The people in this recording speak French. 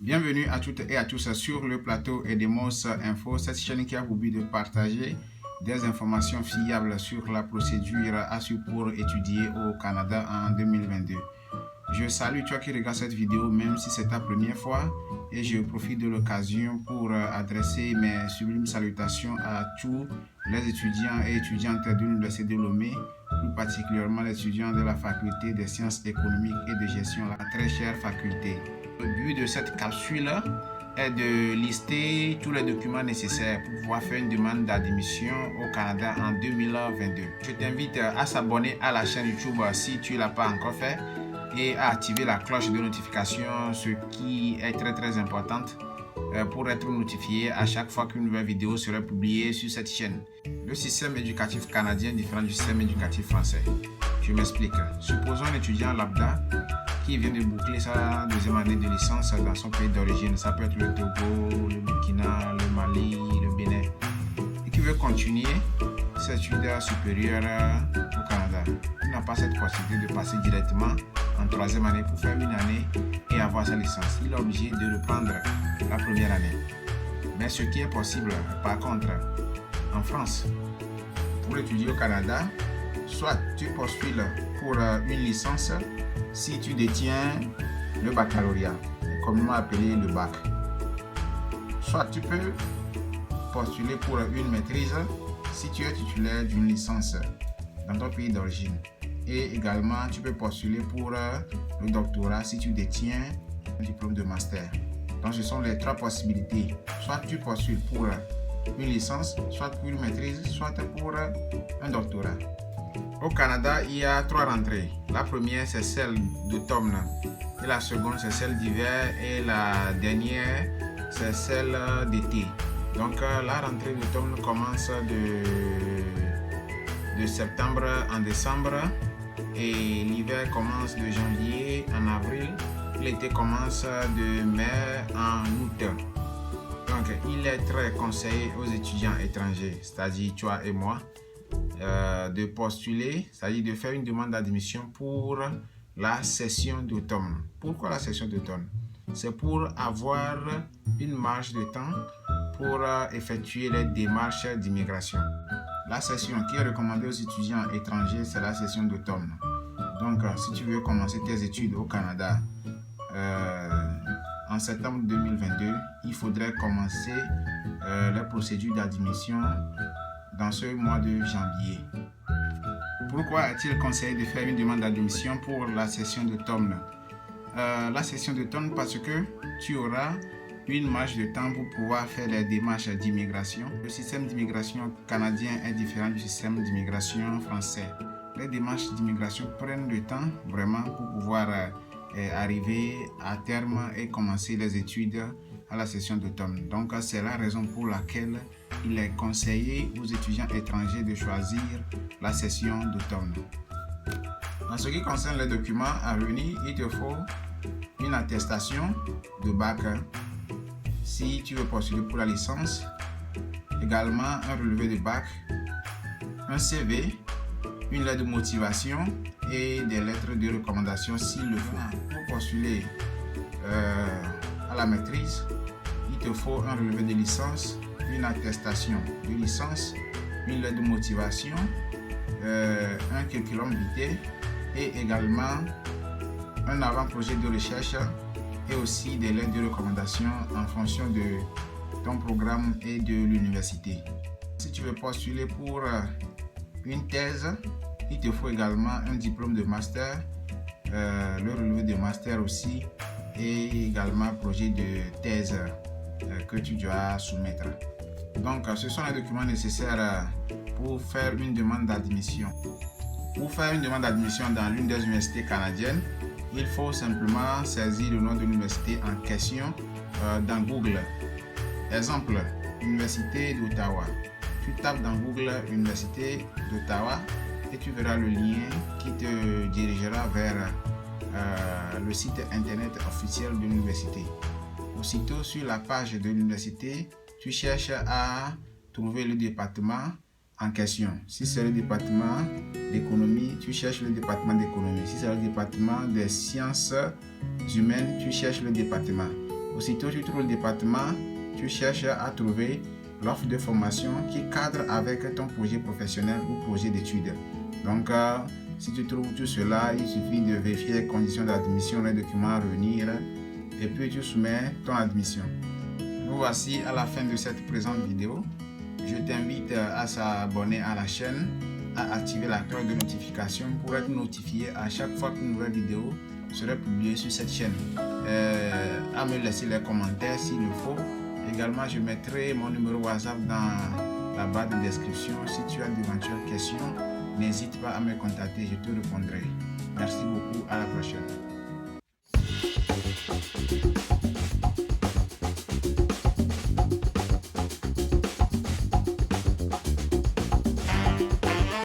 Bienvenue à toutes et à tous sur le plateau Edemos Info, cette chaîne qui a pour but de partager des informations fiables sur la procédure à suivre pour étudier au Canada en 2022. Je salue toi qui regardes cette vidéo même si c'est ta première fois et je profite de l'occasion pour adresser mes sublimes salutations à tous les étudiants et étudiantes de l'Université de Lomé, plus particulièrement les étudiants de la faculté des sciences économiques et de gestion, la très chère faculté. Le but de cette capsule est de lister tous les documents nécessaires pour pouvoir faire une demande d'admission au Canada en 2022. Je t'invite à s'abonner à la chaîne YouTube si tu ne l'as pas encore fait et à activer la cloche de notification, ce qui est très importante pour être notifié à chaque fois qu'une nouvelle vidéo sera publiée sur cette chaîne. Le système éducatif canadien est différent du système éducatif français. Je m'explique. Supposons un étudiant lambda qui vient de boucler sa deuxième année de licence dans son pays d'origine. Ça peut être le Togo, le Burkina, le Mali, le Bénin. Et qui veut continuer ses études supérieures au Canada. Il n'a pas cette possibilité de passer directement en troisième année pour faire une année et avoir sa licence. Il est obligé de reprendre la première année. Mais ce qui est possible, par contre, en France, pour étudier au Canada, soit tu postules pour une licence si tu détiens le baccalauréat, communément appelé le bac. Soit tu peux postuler pour une maîtrise si tu es titulaire d'une licence dans ton pays d'origine. Et également, tu peux postuler pour le doctorat si tu détiens un diplôme de master. Donc, ce sont les trois possibilités. Soit tu postules pour une licence, soit pour une maîtrise, soit pour un doctorat. Au Canada, il y a trois rentrées. La première, c'est celle d'automne. Et la seconde, c'est celle d'hiver. Et la dernière, c'est celle d'été. Donc, la rentrée d'automne commence de septembre en décembre. Et l'hiver commence de janvier en avril. L'été commence de mai en août. Donc, il est très conseillé aux étudiants étrangers, c'est-à-dire toi et moi, de postuler, c'est-à-dire de faire une demande d'admission pour la session d'automne. Pourquoi la session d'automne? C'est pour avoir une marge de temps pour effectuer les démarches d'immigration. La session qui est recommandée aux étudiants étrangers, c'est la session d'automne. Donc, si tu veux commencer tes études au Canada en septembre 2022, il faudrait commencer les procédures d'admission dans ce mois de janvier. Pourquoi est-il conseillé de faire une demande d'admission pour la session d'automne? La session d'automne parce que tu auras une marge de temps pour pouvoir faire les démarches d'immigration. Le système d'immigration canadien est différent du système d'immigration français. Les démarches d'immigration prennent du temps vraiment pour pouvoir arriver à terme et commencer les études à la session d'automne. Donc c'est la raison pour laquelle il est conseillé aux étudiants étrangers de choisir la session d'automne. En ce qui concerne les documents à venir, il te faut une attestation de bac si tu veux postuler pour la licence, également un relevé de bac, un CV, une lettre de motivation et des lettres de recommandation s'il le faut. Pour postuler à la maîtrise, il te faut un relevé de licence, une attestation de licence, une lettre de motivation, un curriculum vitae et également un avant-projet de recherche et aussi des lettres de recommandation en fonction de ton programme et de l'université. Si tu veux postuler pour une thèse, il te faut également un diplôme de master, le relevé de master aussi et également un projet de thèse que tu dois soumettre. Donc, ce sont les documents nécessaires pour faire une demande d'admission. Pour faire une demande d'admission dans l'une des universités canadiennes, il faut simplement saisir le nom de l'université en question dans Google. Exemple, Université d'Ottawa. Tu tapes dans Google Université d'Ottawa et tu verras le lien qui te dirigera vers le site internet officiel de l'université. Aussitôt sur la page de l'université, tu cherches à trouver le département en question. Si c'est le département d'économie, tu cherches le département d'économie. Si c'est le département des sciences humaines, tu cherches le département. Aussitôt tu trouves le département, tu cherches à trouver l'offre de formation qui cadre avec ton projet professionnel ou projet d'études. Donc, si tu trouves tout cela, il suffit de vérifier les conditions d'admission, les documents à revenir, et puis tu soumets ton admission. Nous voici à la fin de cette présente vidéo. Je t'invite à s'abonner à la chaîne, à activer la cloche de notification pour être notifié à chaque fois qu'une nouvelle vidéo sera publiée sur cette chaîne. À me laisser les commentaires s'il le faut. Également, je mettrai mon numéro WhatsApp dans la barre de description. Si tu as d'éventuelles questions, n'hésite pas à me contacter, je te répondrai. Merci beaucoup, à la prochaine.